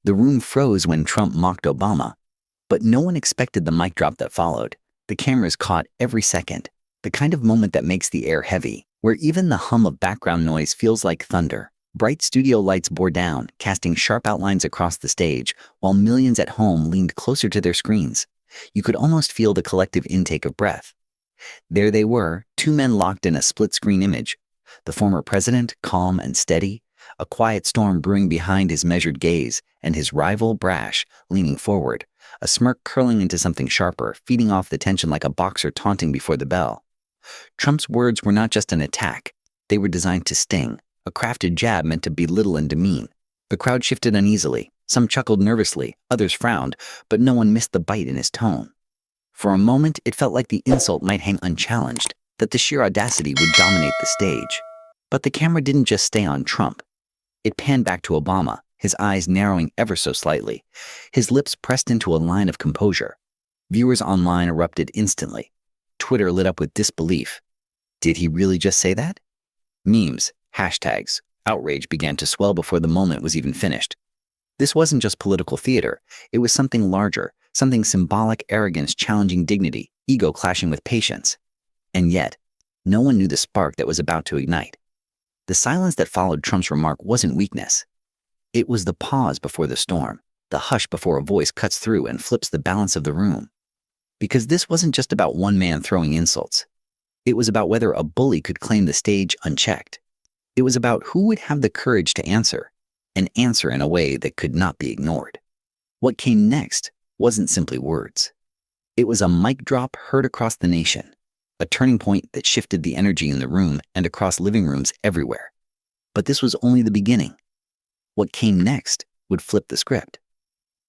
The room froze when Trump mocked Obama, but no one expected the mic drop that followed. The cameras caught every second, the kind of moment that makes the air heavy, where even the hum of background noise feels like thunder. Bright studio lights bore down, casting sharp outlines across the stage, while millions at home leaned closer to their screens. You could almost feel the collective intake of breath. There they were, two men locked in a split-screen image. The former president, calm and steady, a quiet storm brewing behind his measured gaze, and his rival, brash, leaning forward, a smirk curling into something sharper, feeding off the tension like a boxer taunting before the bell. Trump's words were not just an attack. They were designed to sting, a crafted jab meant to belittle and demean. The crowd shifted uneasily. Some chuckled nervously, others frowned, but no one missed the bite in his tone. For a moment, it felt like the insult might hang unchallenged, that the sheer audacity would dominate the stage. But the camera didn't just stay on Trump. It panned back to Obama, his eyes narrowing ever so slightly, his lips pressed into a line of composure. Viewers online erupted instantly. Twitter lit up with disbelief. Did he really just say that? Memes, hashtags, outrage began to swell before the moment was even finished. This wasn't just political theater. It was something larger, something symbolic, arrogance challenging dignity, ego clashing with patience. And yet, no one knew the spark that was about to ignite. The silence that followed Trump's remark wasn't weakness. It was the pause before the storm, the hush before a voice cuts through and flips the balance of the room. Because this wasn't just about one man throwing insults. It was about whether a bully could claim the stage unchecked. It was about who would have the courage to answer, and answer in a way that could not be ignored. What came next wasn't simply words. It was a mic drop heard across the nation, a turning point that shifted the energy in the room and across living rooms everywhere. But this was only the beginning. What came next would flip the script.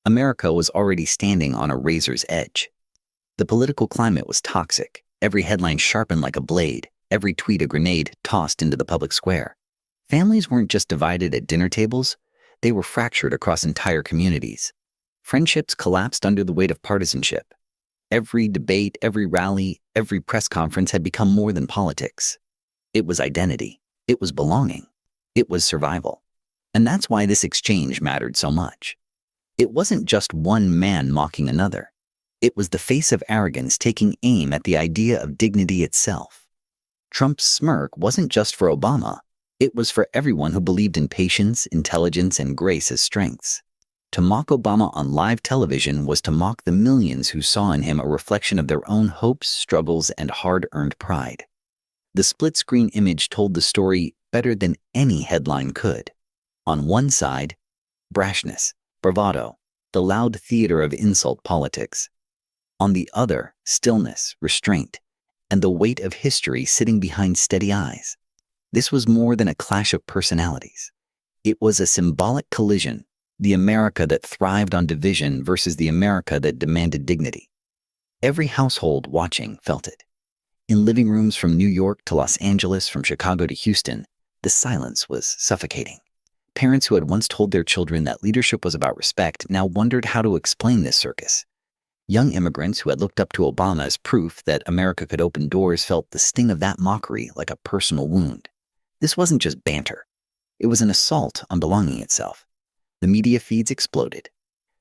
America was already standing on a razor's edge. The political climate was toxic, every headline sharpened like a blade, every tweet a grenade tossed into the public square. Families weren't just divided at dinner tables, they were fractured across entire communities. Friendships collapsed under the weight of partisanship. Every debate, every rally, every press conference had become more than politics. It was identity. It was belonging. It was survival. And that's why this exchange mattered so much. It wasn't just one man mocking another. It was the face of arrogance taking aim at the idea of dignity itself. Trump's smirk wasn't just for Obama. It was for everyone who believed in patience, intelligence, and grace as strengths. To mock Obama on live television was to mock the millions who saw in him a reflection of their own hopes, struggles, and hard-earned pride. The split-screen image told the story better than any headline could. On one side, brashness, bravado, the loud theater of insult politics. On the other, stillness, restraint, and the weight of history sitting behind steady eyes. This was more than a clash of personalities. It was a symbolic collision, the America that thrived on division versus the America that demanded dignity. Every household watching felt it. In living rooms from New York to Los Angeles, from Chicago to Houston, the silence was suffocating. Parents who had once told their children that leadership was about respect now wondered how to explain this circus. Young immigrants who had looked up to Obama as proof that America could open doors felt the sting of that mockery like a personal wound. This wasn't just banter. It was an assault on belonging itself. The media feeds exploded.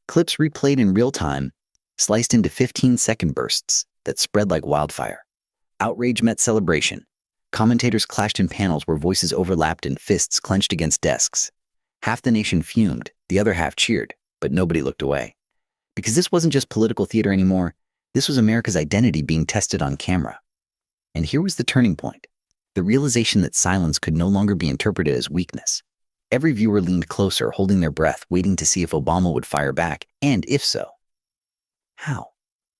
Clips replayed in real time, sliced into 15-second bursts that spread like wildfire. Outrage met celebration. Commentators clashed in panels where voices overlapped and fists clenched against desks. Half the nation fumed, the other half cheered, but nobody looked away. Because this wasn't just political theater anymore, this was America's identity being tested on camera. And here was the turning point. The realization that silence could no longer be interpreted as weakness. Every viewer leaned closer, holding their breath, waiting to see if Obama would fire back, and if so, how?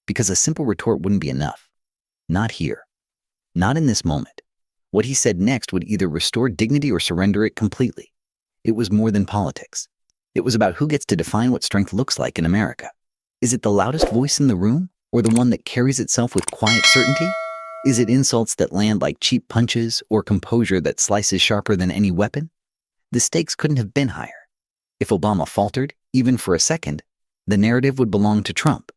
Because a simple retort wouldn't be enough. Not here. Not in this moment. What he said next would either restore dignity or surrender it completely. It was more than politics. It was about who gets to define what strength looks like in America. Is it the loudest voice in the room, or the one that carries itself with quiet certainty? Is it insults that land like cheap punches, or composure that slices sharper than any weapon? The stakes couldn't have been higher. If Obama faltered, even for a second, the narrative would belong to Trump.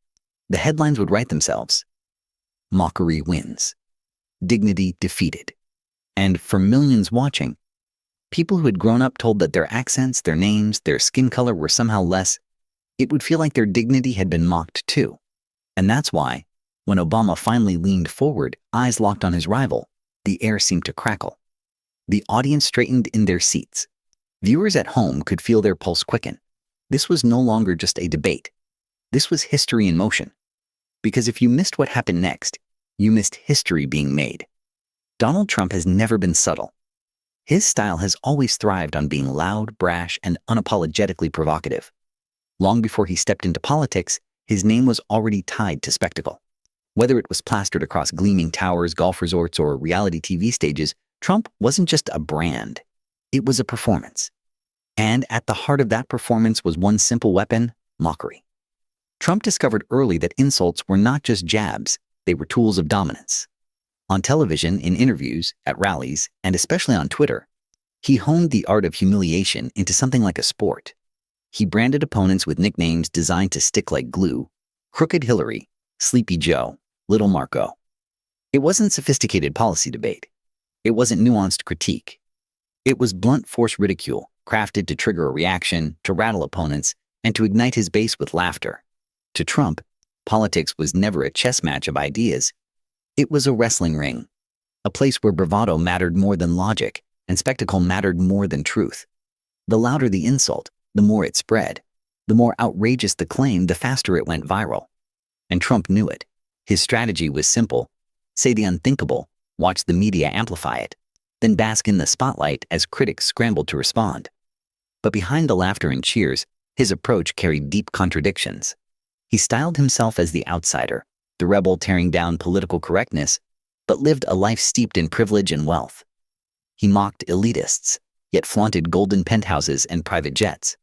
The headlines would write themselves. Mockery wins. Dignity defeated. And for millions watching, people who had grown up told that their accents, their names, their skin color were somehow less, It would feel like their dignity had been mocked too. And that's why, when Obama finally leaned forward, eyes locked on his rival, the air seemed to crackle. The audience straightened in their seats. Viewers at home could feel their pulse quicken. This was no longer just a debate. This was history in motion. Because if you missed what happened next, you missed history being made. Donald Trump has never been subtle. His style has always thrived on being loud, brash, and unapologetically provocative. Long before he stepped into politics, his name was already tied to spectacle. Whether it was plastered across gleaming towers, golf resorts, or reality TV stages, Trump wasn't just a brand. It was a performance. And at the heart of that performance was one simple weapon: mockery. Trump discovered early that insults were not just jabs, they were tools of dominance. On television, in interviews, at rallies, and especially on Twitter, he honed the art of humiliation into something like a sport. He branded opponents with nicknames designed to stick like glue: Crooked Hillary, Sleepy Joe, Little Marco. It wasn't sophisticated policy debate. It wasn't nuanced critique. It was blunt force ridicule, crafted to trigger a reaction, to rattle opponents, and to ignite his base with laughter. To Trump, politics was never a chess match of ideas. It was a wrestling ring, a place where bravado mattered more than logic and spectacle mattered more than truth. The louder the insult, the more it spread. The more outrageous the claim, the faster it went viral. And Trump knew it. His strategy was simple: say the unthinkable, watch the media amplify it, then bask in the spotlight as critics scrambled to respond. But behind the laughter and cheers, his approach carried deep contradictions. He styled himself as the outsider, the rebel tearing down political correctness, but lived a life steeped in privilege and wealth. He mocked elitists, yet flaunted golden penthouses and private jets.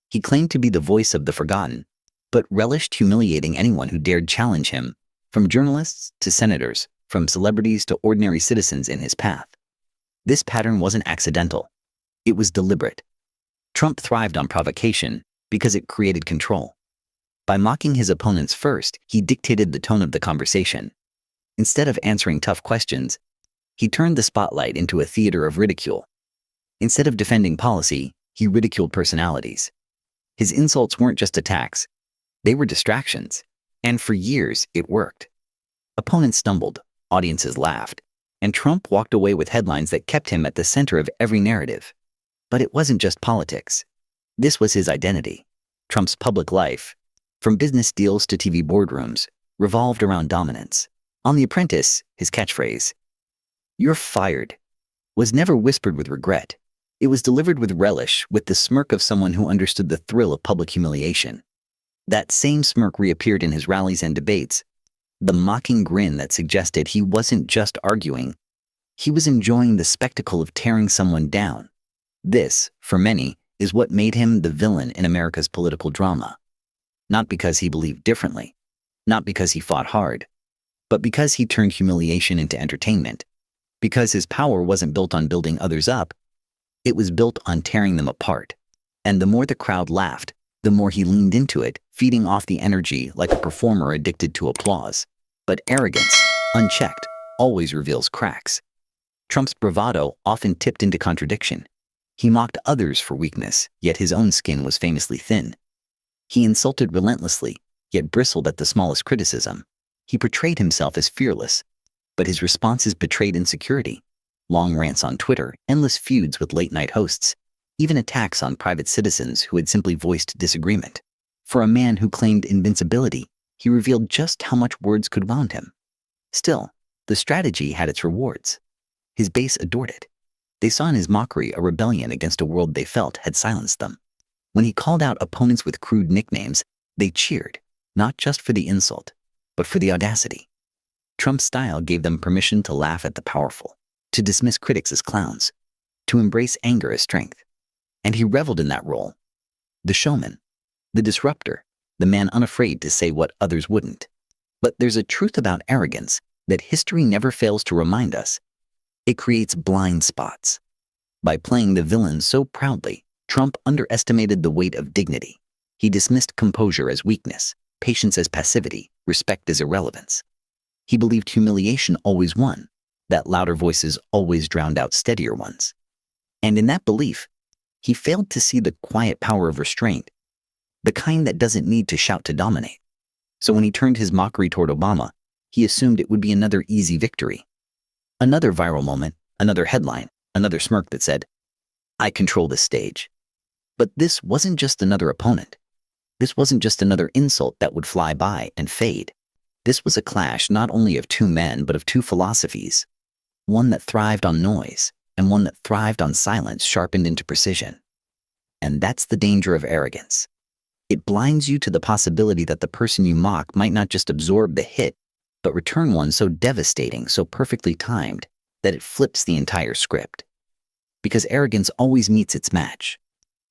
He claimed to be the voice of the forgotten, but relished humiliating anyone who dared challenge him, from journalists to senators, from celebrities to ordinary citizens in his path. This pattern wasn't accidental. It was deliberate. Trump thrived on provocation because it created control. By mocking his opponents first, he dictated the tone of the conversation. Instead of answering tough questions, he turned the spotlight into a theater of ridicule. Instead of defending policy, he ridiculed personalities. His insults weren't just attacks. They were distractions. And for years, it worked. Opponents stumbled, audiences laughed, and Trump walked away with headlines that kept him at the center of every narrative. But it wasn't just politics. This was his identity. Trump's public life, from business deals to TV boardrooms, revolved around dominance. On The Apprentice, his catchphrase, "You're fired," was never whispered with regret. It was delivered with relish, with the smirk of someone who understood the thrill of public humiliation. That same smirk reappeared in his rallies and debates, the mocking grin that suggested he wasn't just arguing, he was enjoying the spectacle of tearing someone down. This, for many, is what made him the villain in America's political drama. Not because he believed differently, not because he fought hard, but because he turned humiliation into entertainment. Because his power wasn't built on building others up, it was built on tearing them apart. And the more the crowd laughed, the more he leaned into it, feeding off the energy like a performer addicted to applause. But arrogance, unchecked, always reveals cracks. Trump's bravado often tipped into contradiction. He mocked others for weakness, yet his own skin was famously thin. He insulted relentlessly, yet bristled at the smallest criticism. He portrayed himself as fearless, but his responses betrayed insecurity. Long rants on Twitter, endless feuds with late-night hosts, even attacks on private citizens who had simply voiced disagreement. For a man who claimed invincibility, he revealed just how much words could wound him. Still, the strategy had its rewards. His base adored it. They saw in his mockery a rebellion against a world they felt had silenced them. When he called out opponents with crude nicknames, they cheered, not just for the insult, but for the audacity. Trump's style gave them permission to laugh at the powerful, to dismiss critics as clowns, to embrace anger as strength. And he reveled in that role. The showman, the disruptor, the man unafraid to say what others wouldn't. But there's a truth about arrogance that history never fails to remind us. It creates blind spots. By playing the villain so proudly, Trump underestimated the weight of dignity. He dismissed composure as weakness, patience as passivity, respect as irrelevance. He believed humiliation always won, that louder voices always drowned out steadier ones. And in that belief, he failed to see the quiet power of restraint. the kind that doesn't need to shout to dominate. So when he turned his mockery toward Obama, he assumed it would be another easy victory. Another viral moment, another headline, another smirk that said, "I control this stage." But this wasn't just another opponent. This wasn't just another insult that would fly by and fade. This was a clash not only of two men, but of two philosophies. One that thrived on noise, and one that thrived on silence sharpened into precision. And that's the danger of arrogance. It blinds you to the possibility that the person you mock might not just absorb the hit, but return one so devastating, so perfectly timed, that it flips the entire script. Because arrogance always meets its match.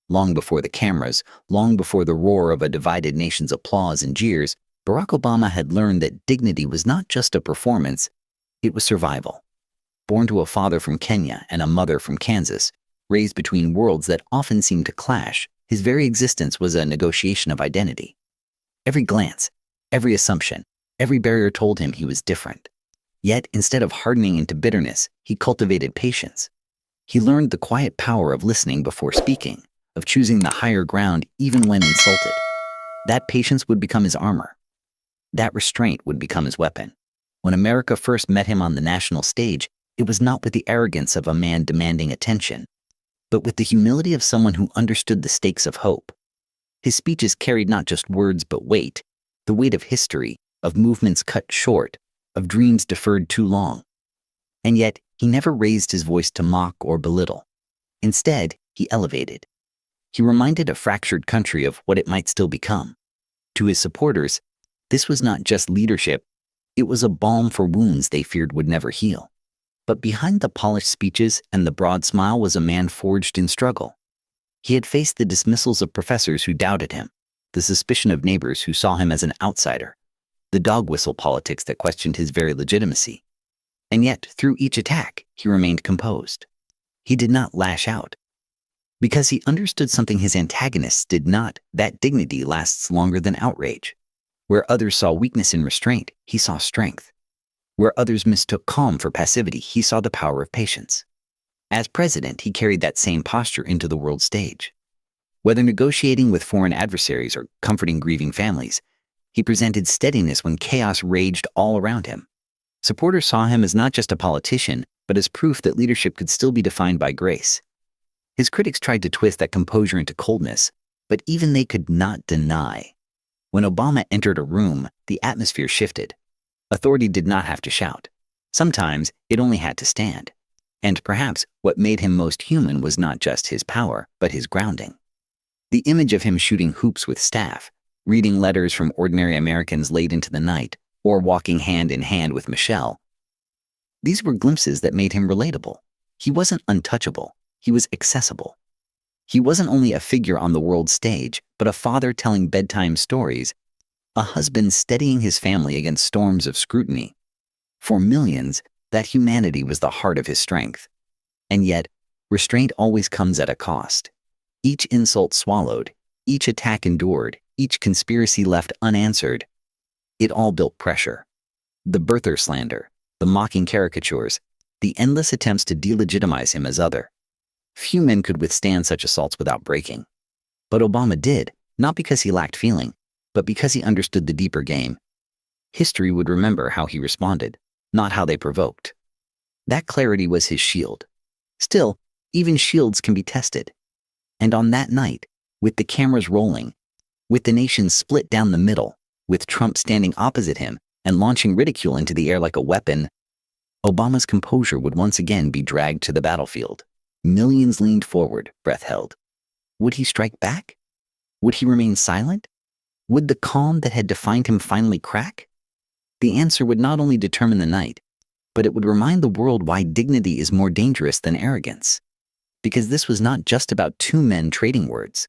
Long before the cameras, long before the roar of a divided nation's applause and jeers, Barack Obama had learned that dignity was not just a performance, it was survival. Born to a father from Kenya and a mother from Kansas, raised between worlds that often seemed to clash, his very existence was a negotiation of identity. Every glance, every assumption, every barrier told him he was different. Yet, instead of hardening into bitterness, he cultivated patience. He learned the quiet power of listening before speaking, of choosing the higher ground even when insulted. That patience would become his armor. That restraint would become his weapon. When America first met him on the national stage, it was not with the arrogance of a man demanding attention, but with the humility of someone who understood the stakes of hope. His speeches carried not just words but weight, the weight of history, of movements cut short, of dreams deferred too long. And yet, he never raised his voice to mock or belittle. Instead, he elevated. He reminded a fractured country of what it might still become. To his supporters, this was not just leadership, it was a balm for wounds they feared would never heal. But behind the polished speeches and the broad smile was a man forged in struggle. He had faced the dismissals of professors who doubted him, the suspicion of neighbors who saw him as an outsider, the dog whistle politics that questioned his very legitimacy. And yet, through each attack, he remained composed. He did not lash out. Because he understood something his antagonists did not, that dignity lasts longer than outrage. Where others saw weakness in restraint, he saw strength. Where others mistook calm for passivity, he saw the power of patience. As president, he carried that same posture into the world stage. Whether negotiating with foreign adversaries or comforting grieving families, he presented steadiness when chaos raged all around him. Supporters saw him as not just a politician, but as proof that leadership could still be defined by grace. His critics tried to twist that composure into coldness, but even they could not deny. When Obama entered a room, the atmosphere shifted. Authority did not have to shout. Sometimes it only had to stand. And perhaps what made him most human was not just his power, but his grounding. The image of him shooting hoops with staff, reading letters from ordinary Americans late into the night, or walking hand in hand with Michelle. These were glimpses that made him relatable. He wasn't untouchable. He was accessible. He wasn't only a figure on the world stage, but a father telling bedtime stories, a husband steadying his family against storms of scrutiny. For millions, that humanity was the heart of his strength. And yet, restraint always comes at a cost. Each insult swallowed, each attack endured, each conspiracy left unanswered. It all built pressure. The birther slander, the mocking caricatures, the endless attempts to delegitimize him as other. Few men could withstand such assaults without breaking. But Obama did, not because he lacked feeling, but because he understood the deeper game. History would remember how he responded, not how they provoked. That clarity was his shield. Still, even shields can be tested. And on that night, with the cameras rolling, with the nation split down the middle, with Trump standing opposite him and launching ridicule into the air like a weapon, Obama's composure would once again be dragged to the battlefield. Millions leaned forward, breath held. Would he strike back? Would he remain silent? Would the calm that had defined him finally crack? The answer would not only determine the night, but it would remind the world why dignity is more dangerous than arrogance. Because this was not just about two men trading words.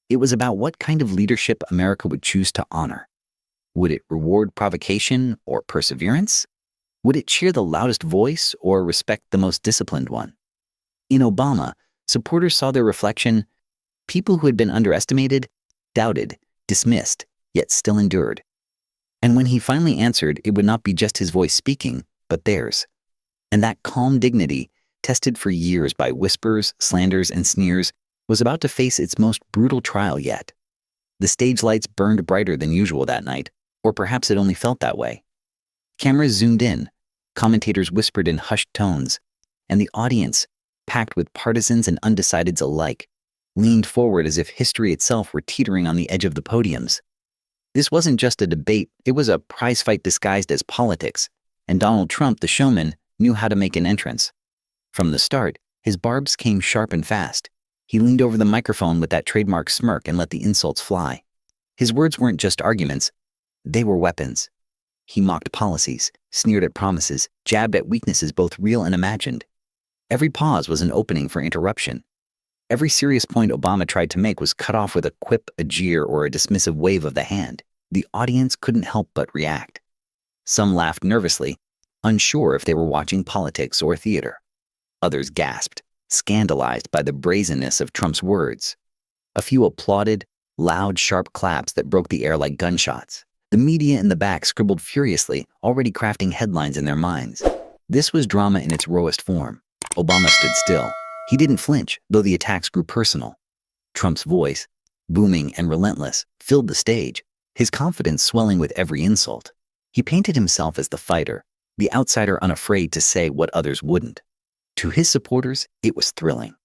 It was about what kind of leadership America would choose to honor. Would it reward provocation or perseverance? Would it cheer the loudest voice or respect the most disciplined one? In Obama, supporters saw their reflection, people who had been underestimated, doubted, dismissed, yet still endured. And when he finally answered, it would not be just his voice speaking, but theirs. And that calm dignity, tested for years by whispers, slanders, and sneers, was about to face its most brutal trial yet. The stage lights burned brighter than usual that night, or perhaps it only felt that way. Cameras zoomed in, commentators whispered in hushed tones, and the audience, packed with partisans and undecideds alike, leaned forward as if history itself were teetering on the edge of the podiums. This wasn't just a debate, it was a prize fight disguised as politics, and Donald Trump, the showman, knew how to make an entrance. From the start, his barbs came sharp and fast. He leaned over the microphone with that trademark smirk and let the insults fly. His words weren't just arguments, they were weapons. He mocked policies, sneered at promises, jabbed at weaknesses both real and imagined. Every pause was an opening for interruption. Every serious point Obama tried to make was cut off with a quip, a jeer, or a dismissive wave of the hand. The audience couldn't help but react. Some laughed nervously, unsure if they were watching politics or theater. Others gasped, scandalized by the brazenness of Trump's words. A few applauded, loud, sharp claps that broke the air like gunshots. The media in the back scribbled furiously, already crafting headlines in their minds. This was drama in its rawest form. Obama stood still. He didn't flinch, though the attacks grew personal. Trump's voice, booming and relentless, filled the stage, his confidence swelling with every insult. He painted himself as the fighter, the outsider unafraid to say what others wouldn't. To his supporters, it was thrilling.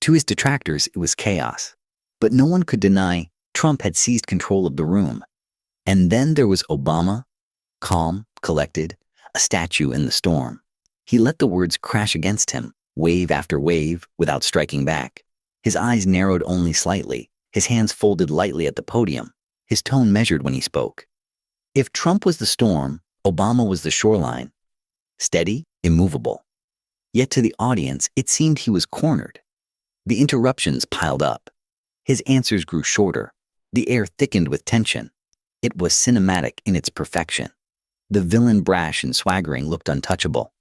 To his detractors, it was chaos. But no one could deny Trump had seized control of the room. And then there was Obama, calm, collected, a statue in the storm. He let the words crash against him, wave after wave, without striking back. His eyes narrowed only slightly, his hands folded lightly at the podium, his tone measured when he spoke. If Trump was the storm, Obama was the shoreline. Steady, immovable. Yet to the audience, it seemed he was cornered. The interruptions piled up. His answers grew shorter. The air thickened with tension. It was cinematic in its perfection. The villain, brash and swaggering, looked untouchable.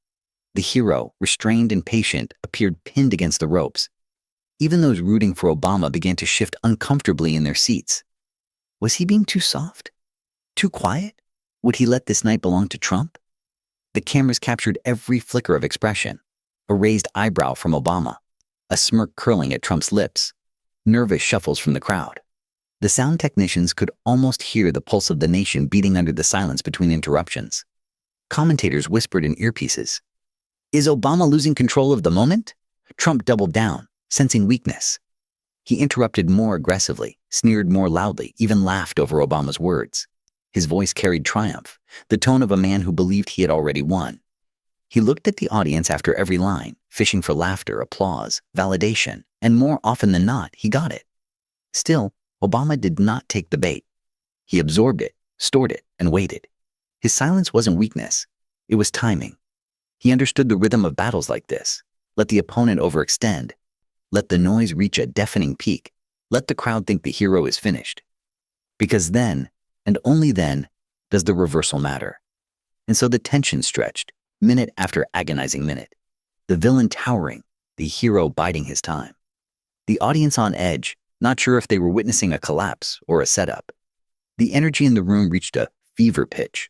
The hero, restrained and patient, appeared pinned against the ropes. Even those rooting for Obama began to shift uncomfortably in their seats. Was he being too soft? Too quiet? Would he let this night belong to Trump? The cameras captured every flicker of expression. A raised eyebrow from Obama, a smirk curling at Trump's lips, nervous shuffles from the crowd. The sound technicians could almost hear the pulse of the nation beating under the silence between interruptions. Commentators whispered in earpieces. Is Obama losing control of the moment? Trump doubled down, sensing weakness. He interrupted more aggressively, sneered more loudly, even laughed over Obama's words. His voice carried triumph, the tone of a man who believed he had already won. He looked at the audience after every line, fishing for laughter, applause, validation, and more often than not, he got it. Still, Obama did not take the bait. He absorbed it, stored it, and waited. His silence wasn't weakness. It was timing. He understood the rhythm of battles like this. Let the opponent overextend. Let the noise reach a deafening peak. Let the crowd think the hero is finished. Because then, and only then, does the reversal matter. And so the tension stretched, minute after agonizing minute. The villain towering, the hero biding his time. The audience on edge, not sure if they were witnessing a collapse or a setup. The energy in the room reached a fever pitch.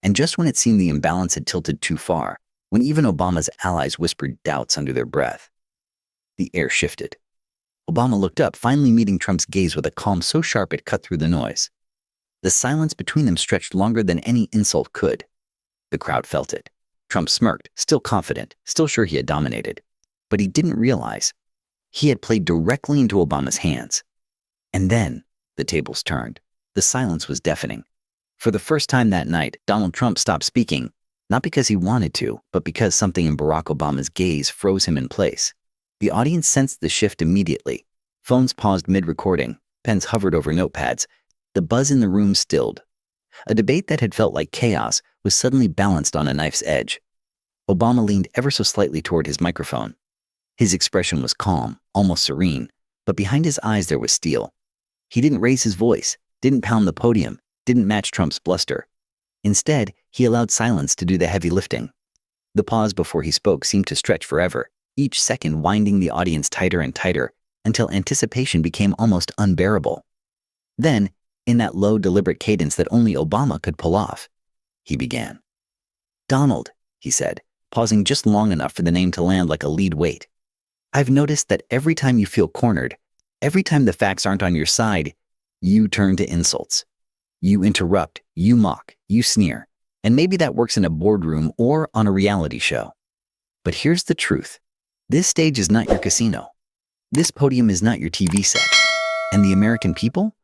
And just when it seemed the imbalance had tilted too far, when even Obama's allies whispered doubts under their breath, the air shifted. Obama looked up, finally meeting Trump's gaze with a calm so sharp it cut through the noise. The silence between them stretched longer than any insult could. The crowd felt it. Trump smirked, still confident, still sure he had dominated. But he didn't realize he had played directly into Obama's hands. And then the tables turned. The silence was deafening. For the first time that night, Donald Trump stopped speaking, not because he wanted to, but because something in Barack Obama's gaze froze him in place. The audience sensed the shift immediately. Phones paused mid-recording, pens hovered over notepads. The buzz in the room stilled. A debate that had felt like chaos was suddenly balanced on a knife's edge. Obama leaned ever so slightly toward his microphone. His expression was calm, almost serene, but behind his eyes there was steel. He didn't raise his voice, didn't pound the podium, didn't match Trump's bluster. Instead, he allowed silence to do the heavy lifting. The pause before he spoke seemed to stretch forever, each second winding the audience tighter and tighter, until anticipation became almost unbearable. Then, in that low, deliberate cadence that only Obama could pull off, he began. Donald, he said, pausing just long enough for the name to land like a lead weight. I've noticed that every time you feel cornered, every time the facts aren't on your side, You turn to insults. You interrupt, you mock, you sneer. And maybe that works in a boardroom or on a reality show. But here's the truth. This stage is not your casino. This podium is not your TV set. And the American people?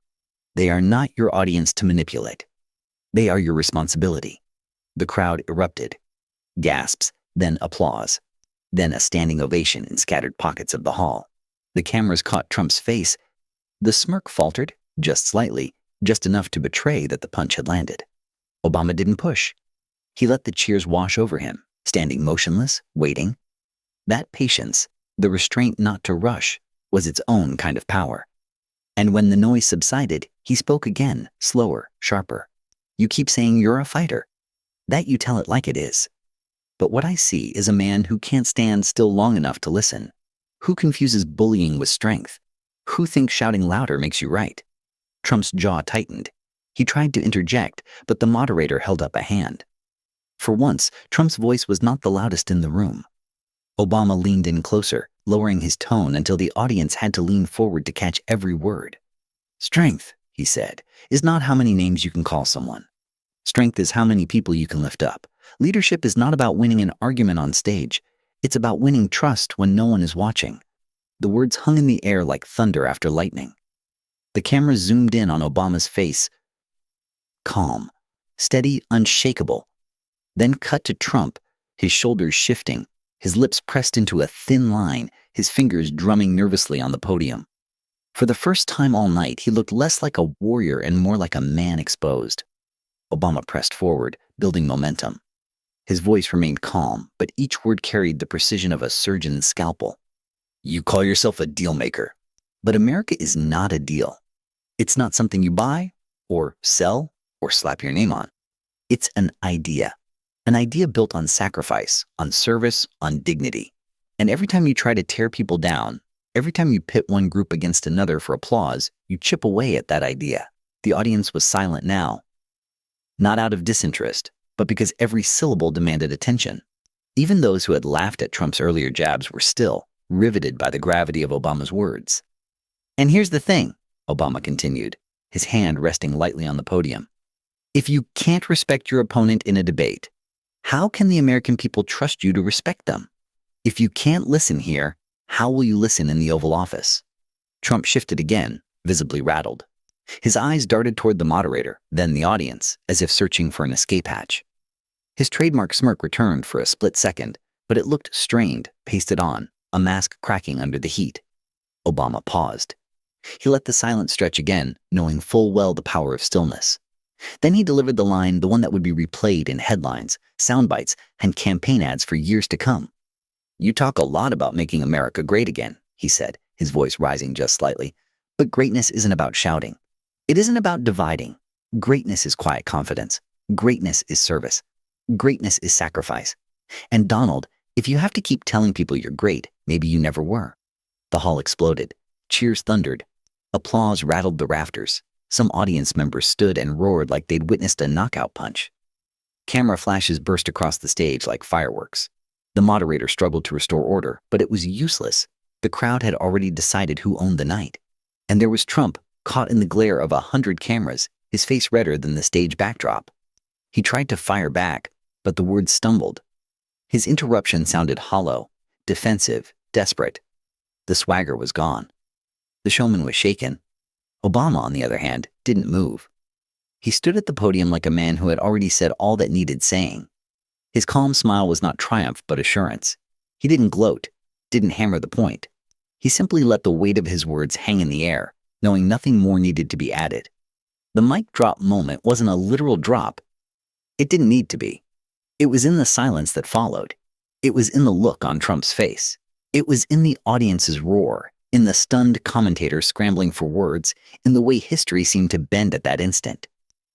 They are not your audience to manipulate. They are your responsibility. The crowd erupted. Gasps, then applause. Then a standing ovation in scattered pockets of the hall. The cameras caught Trump's face. The smirk faltered, just slightly, just enough to betray that the punch had landed. Obama didn't push. He let the cheers wash over him, standing motionless, waiting. That patience, the restraint not to rush, was its own kind of power. And when the noise subsided, he spoke again, slower, sharper. You keep saying you're a fighter. That you tell it like it is. But what I see is a man who can't stand still long enough to listen, who confuses bullying with strength, who thinks shouting louder makes you right. Trump's jaw tightened. He tried to interject, but the moderator held up a hand. For once, Trump's voice was not the loudest in the room. Obama leaned in closer, lowering his tone until the audience had to lean forward to catch every word. Strength, he said, is not how many names you can call someone. Strength is how many people you can lift up. Leadership is not about winning an argument on stage. It's about winning trust when no one is watching. The words hung in the air like thunder after lightning. The camera zoomed in on Obama's face. Calm, steady, unshakable. Then cut to Trump, his shoulders shifting, his lips pressed into a thin line, his fingers drumming nervously on the podium. For the first time all night, he looked less like a warrior and more like a man exposed. Obama pressed forward, building momentum. His voice remained calm, but each word carried the precision of a surgeon's scalpel. You call yourself a deal maker, but America is not a deal. It's not something you buy, or sell, or slap your name on. It's an idea built on sacrifice, on service, on dignity. And every time you try to tear people down, every time you pit one group against another for applause, you chip away at that idea. The audience was silent now. Not out of disinterest, but because every syllable demanded attention. Even those who had laughed at Trump's earlier jabs were still riveted by the gravity of Obama's words. And here's the thing, Obama continued, his hand resting lightly on the podium. If you can't respect your opponent in a debate, how can the American people trust you to respect them? If you can't listen here, how will you listen in the Oval Office? Trump shifted again, visibly rattled. His eyes darted toward the moderator, then the audience, as if searching for an escape hatch. His trademark smirk returned for a split second, but it looked strained, pasted on, a mask cracking under the heat. Obama paused. He let the silence stretch again, knowing full well the power of stillness. Then he delivered the line, the one that would be replayed in headlines, sound bites, and campaign ads for years to come. You talk a lot about making America great again, he said, his voice rising just slightly. But greatness isn't about shouting. It isn't about dividing. Greatness is quiet confidence. Greatness is service. Greatness is sacrifice. And Donald, if you have to keep telling people you're great, maybe you never were. The hall exploded. Cheers thundered. Applause rattled the rafters. Some audience members stood and roared like they'd witnessed a knockout punch. Camera flashes burst across the stage like fireworks. The moderator struggled to restore order, but it was useless. The crowd had already decided who owned the night. And there was Trump, caught in the glare of 100 cameras, his face redder than the stage backdrop. He tried to fire back, but the words stumbled. His interruption sounded hollow, defensive, desperate. The swagger was gone. The showman was shaken. Obama, on the other hand, didn't move. He stood at the podium like a man who had already said all that needed saying. His calm smile was not triumph but assurance. He didn't gloat, didn't hammer the point. He simply let the weight of his words hang in the air, knowing nothing more needed to be added. The mic drop moment wasn't a literal drop. It didn't need to be. It was in the silence that followed. It was in the look on Trump's face. It was in the audience's roar, in the stunned commentators scrambling for words, in the way history seemed to bend at that instant.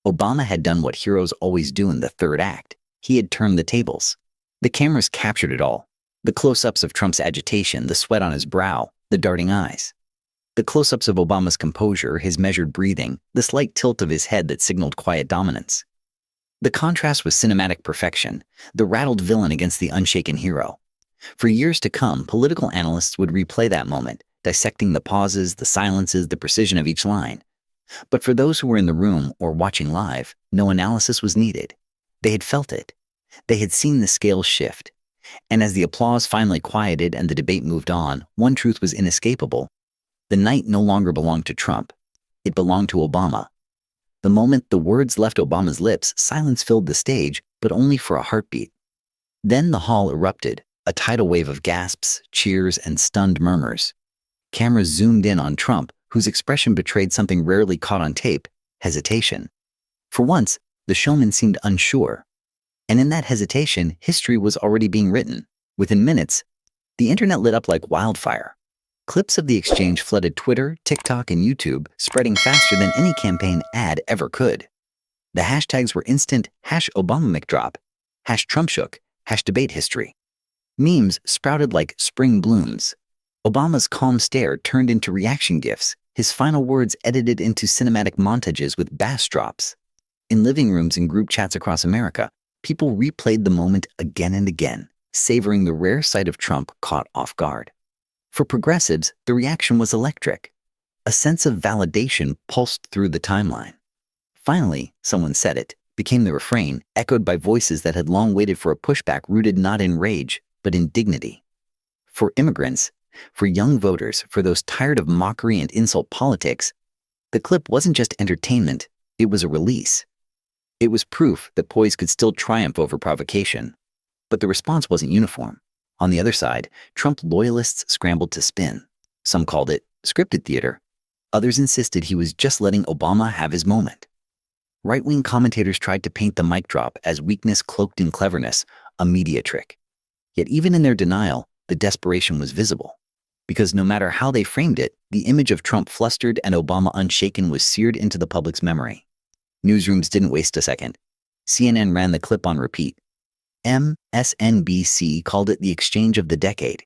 Obama had done what heroes always do in the third act. He had turned the tables. The cameras captured it all. The close-ups of Trump's agitation, the sweat on his brow, the darting eyes. The close-ups of Obama's composure, his measured breathing, the slight tilt of his head that signaled quiet dominance. The contrast was cinematic perfection, the rattled villain against the unshaken hero. For years to come, political analysts would replay that moment, dissecting the pauses, the silences, the precision of each line. But for those who were in the room or watching live, no analysis was needed. They had felt it. They had seen the scales shift. And as the applause finally quieted and the debate moved on, one truth was inescapable. The night no longer belonged to Trump. It belonged to Obama. The moment the words left Obama's lips, silence filled the stage, but only for a heartbeat. Then the hall erupted, a tidal wave of gasps, cheers, and stunned murmurs. Cameras zoomed in on Trump, whose expression betrayed something rarely caught on tape: hesitation. For once, the showman seemed unsure. And in that hesitation, history was already being written. Within minutes, the internet lit up like wildfire. Clips of the exchange flooded Twitter, TikTok, and YouTube, spreading faster than any campaign ad ever could. The hashtags were instant: #ObamaMcDrop, #TrumpShook, #DebateHistory. Memes sprouted like spring blooms. Obama's calm stare turned into reaction gifs, his final words edited into cinematic montages with bass drops. In living rooms and group chats across America, people replayed the moment again and again, savoring the rare sight of Trump caught off guard. For progressives, the reaction was electric. A sense of validation pulsed through the timeline. Finally, someone said it, became the refrain, echoed by voices that had long waited for a pushback rooted not in rage, but in dignity. For immigrants, for young voters, for those tired of mockery and insult politics, the clip wasn't just entertainment, it was a release. It was proof that poise could still triumph over provocation. But the response wasn't uniform. On the other side, Trump loyalists scrambled to spin. Some called it scripted theater. Others insisted he was just letting Obama have his moment. Right-wing commentators tried to paint the mic drop as weakness cloaked in cleverness, a media trick. Yet even in their denial, the desperation was visible. Because no matter how they framed it, the image of Trump flustered and Obama unshaken was seared into the public's memory. Newsrooms didn't waste a second. CNN ran the clip on repeat. MSNBC called it the exchange of the decade.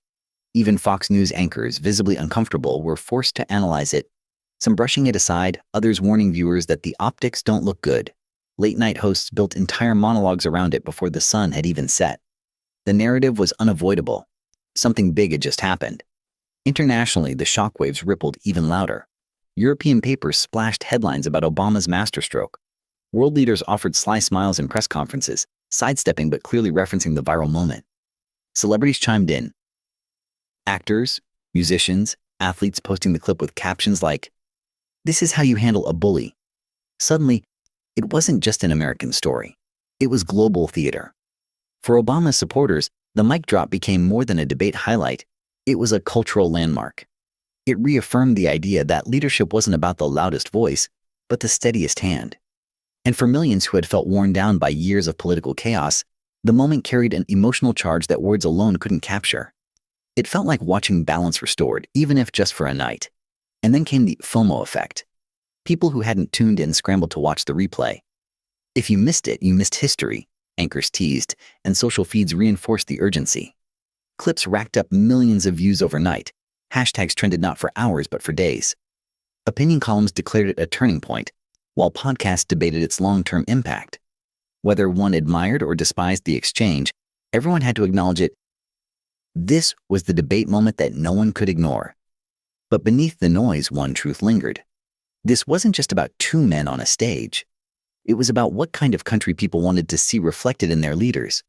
Even Fox News anchors, visibly uncomfortable, were forced to analyze it, some brushing it aside, others warning viewers that the optics don't look good. Late-night hosts built entire monologues around it before the sun had even set. The narrative was unavoidable. Something big had just happened. Internationally, the shockwaves rippled even louder. European papers splashed headlines about Obama's masterstroke. World leaders offered sly smiles in press conferences, sidestepping but clearly referencing the viral moment. Celebrities chimed in. Actors, musicians, athletes posting the clip with captions like, "This is how you handle a bully." Suddenly, it wasn't just an American story. It was global theater. For Obama's supporters, the mic drop became more than a debate highlight. It was a cultural landmark. It reaffirmed the idea that leadership wasn't about the loudest voice, but the steadiest hand. And for millions who had felt worn down by years of political chaos, the moment carried an emotional charge that words alone couldn't capture. It felt like watching balance restored, even if just for a night. And then came the FOMO effect. People who hadn't tuned in scrambled to watch the replay. If you missed it, you missed history, anchors teased, and social feeds reinforced the urgency. Clips racked up millions of views overnight. Hashtags trended not for hours but for days. Opinion columns declared it a turning point, while podcasts debated its long-term impact. Whether one admired or despised the exchange, everyone had to acknowledge it. This was the debate moment that no one could ignore. But beneath the noise, one truth lingered. This wasn't just about two men on a stage. It was about what kind of country people wanted to see reflected in their leaders.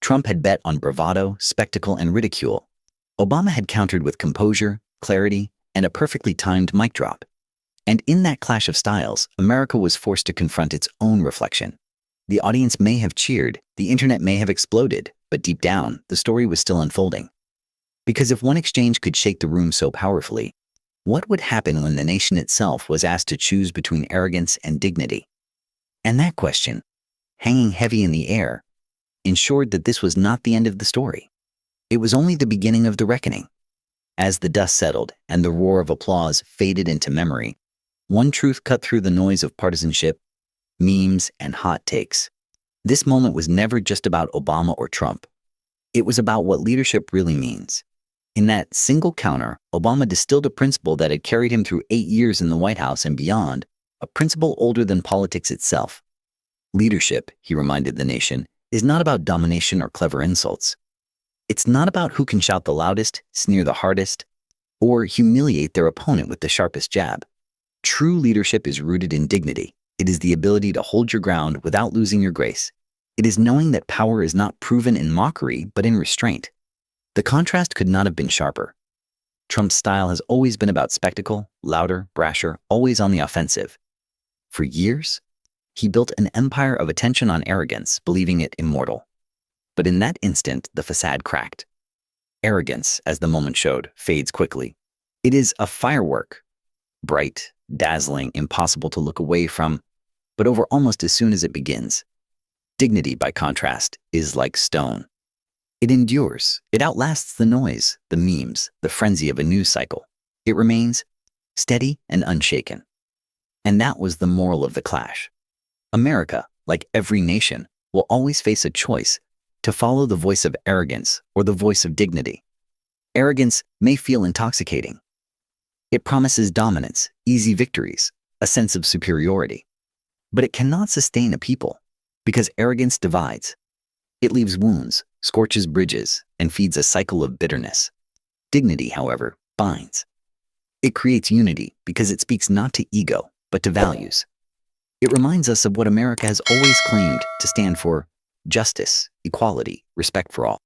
Trump had bet on bravado, spectacle, and ridicule. Obama had countered with composure, clarity, and a perfectly timed mic drop. And in that clash of styles, America was forced to confront its own reflection. The audience may have cheered, the internet may have exploded, but deep down, the story was still unfolding. Because if one exchange could shake the room so powerfully, what would happen when the nation itself was asked to choose between arrogance and dignity? And that question, hanging heavy in the air, ensured that this was not the end of the story. It was only the beginning of the reckoning. As the dust settled and the roar of applause faded into memory, one truth cut through the noise of partisanship, memes, and hot takes. This moment was never just about Obama or Trump. It was about what leadership really means. In that single counter, Obama distilled a principle that had carried him through 8 years in the White House and beyond, a principle older than politics itself. Leadership, he reminded the nation, is not about domination or clever insults. It's not about who can shout the loudest, sneer the hardest, or humiliate their opponent with the sharpest jab. True leadership is rooted in dignity. It is the ability to hold your ground without losing your grace. It is knowing that power is not proven in mockery, but in restraint. The contrast could not have been sharper. Trump's style has always been about spectacle, louder, brasher, always on the offensive. For years, he built an empire of attention on arrogance, believing it immortal. But in that instant, the facade cracked. Arrogance, as the moment showed, fades quickly. It is a firework, bright, dazzling, impossible to look away from, but over almost as soon as it begins. Dignity, by contrast, is like stone. It endures. It outlasts the noise, the memes, the frenzy of a news cycle. It remains steady and unshaken. And that was the moral of the clash. America, like every nation, will always face a choice to follow the voice of arrogance or the voice of dignity. Arrogance may feel intoxicating. It promises dominance, easy victories, a sense of superiority. But it cannot sustain a people, because arrogance divides. It leaves wounds, scorches bridges, and feeds a cycle of bitterness. Dignity, however, binds. It creates unity because it speaks not to ego, but to values. It reminds us of what America has always claimed to stand for: justice, equality, respect for all.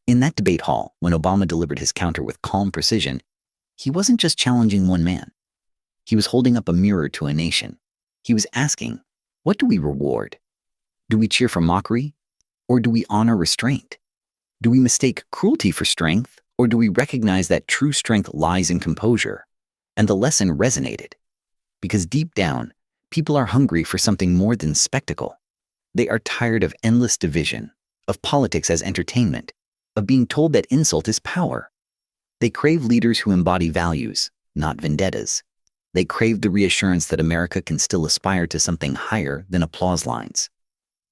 In that debate hall, when Obama delivered his counter with calm precision, he wasn't just challenging one man. He was holding up a mirror to a nation. He was asking, what do we reward? Do we cheer for mockery, or do we honor restraint? Do we mistake cruelty for strength, or do we recognize that true strength lies in composure? And the lesson resonated. Because deep down, people are hungry for something more than spectacle. They are tired of endless division, of politics as entertainment, of being told that insult is power. They crave leaders who embody values, not vendettas. They crave the reassurance that America can still aspire to something higher than applause lines.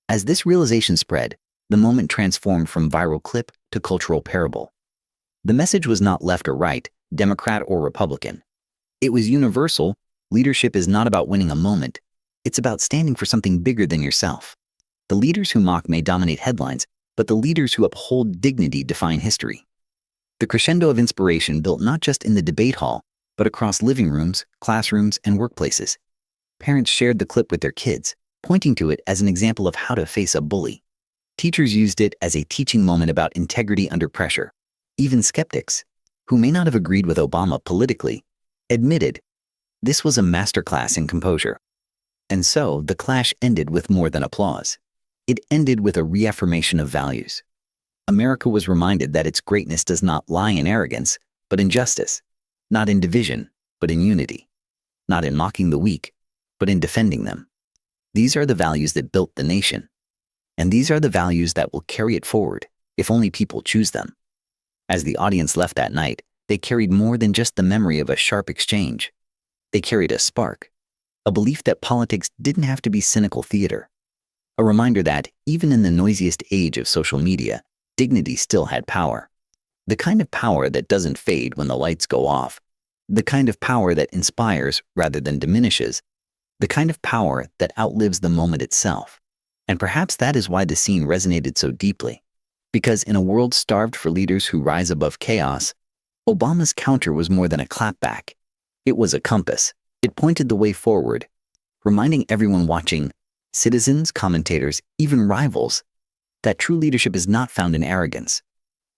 As this realization spread, the moment transformed from viral clip to cultural parable. The message was not left or right, Democrat or Republican. It was universal. Leadership is not about winning a moment. It's about standing for something bigger than yourself. The leaders who mock may dominate headlines, but the leaders who uphold dignity define history. The crescendo of inspiration built not just in the debate hall, but across living rooms, classrooms, and workplaces. Parents shared the clip with their kids, pointing to it as an example of how to face a bully. Teachers used it as a teaching moment about integrity under pressure. Even skeptics, who may not have agreed with Obama politically, admitted this was a masterclass in composure. And so the clash ended with more than applause. It ended with a reaffirmation of values. America was reminded that its greatness does not lie in arrogance, but in justice. Not in division, but in unity. Not in mocking the weak, but in defending them. These are the values that built the nation. And these are the values that will carry it forward, if only people choose them. As the audience left that night, they carried more than just the memory of a sharp exchange. They carried a spark, a belief that politics didn't have to be cynical theater. A reminder that, even in the noisiest age of social media, dignity still had power. The kind of power that doesn't fade when the lights go off. The kind of power that inspires rather than diminishes. The kind of power that outlives the moment itself. And perhaps that is why the scene resonated so deeply. Because in a world starved for leaders who rise above chaos, Obama's counter was more than a clapback. It was a compass. It pointed the way forward, reminding everyone watching, citizens, commentators, even rivals, that true leadership is not found in arrogance.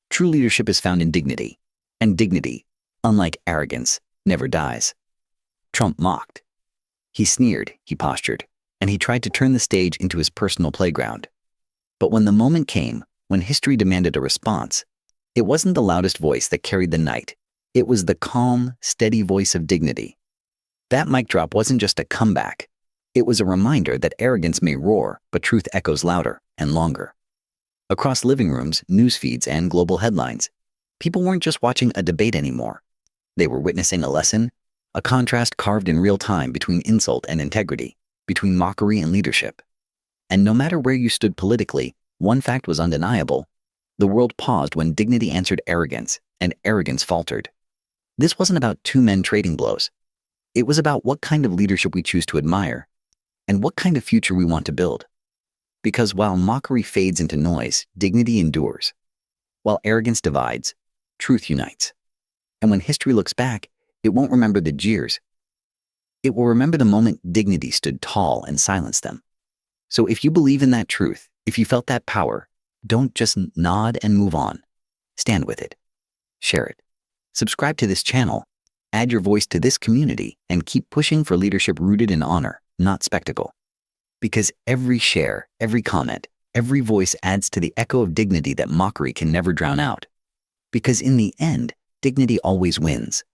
True leadership is found in dignity. And dignity, unlike arrogance, never dies. Trump mocked. He sneered, he postured, and he tried to turn the stage into his personal playground. But when the moment came, when history demanded a response, it wasn't the loudest voice that carried the night. It was the calm, steady voice of dignity. That mic drop wasn't just a comeback. It was a reminder that arrogance may roar, but truth echoes louder and longer. Across living rooms, news feeds, and global headlines, people weren't just watching a debate anymore. They were witnessing a lesson, a contrast carved in real time between insult and integrity, between mockery and leadership. And no matter where you stood politically, one fact was undeniable. The world paused when dignity answered arrogance, and arrogance faltered. This wasn't about two men trading blows. It was about what kind of leadership we choose to admire, and what kind of future we want to build. Because while mockery fades into noise, dignity endures. While arrogance divides, truth unites. And when history looks back, it won't remember the jeers. It will remember the moment dignity stood tall and silenced them. So if you believe in that truth, if you felt that power, don't just nod and move on. Stand with it. Share it. Subscribe to this channel. Add your voice to this community and keep pushing for leadership rooted in honor, not spectacle. Because every share, every comment, every voice adds to the echo of dignity that mockery can never drown out. Because in the end, dignity always wins.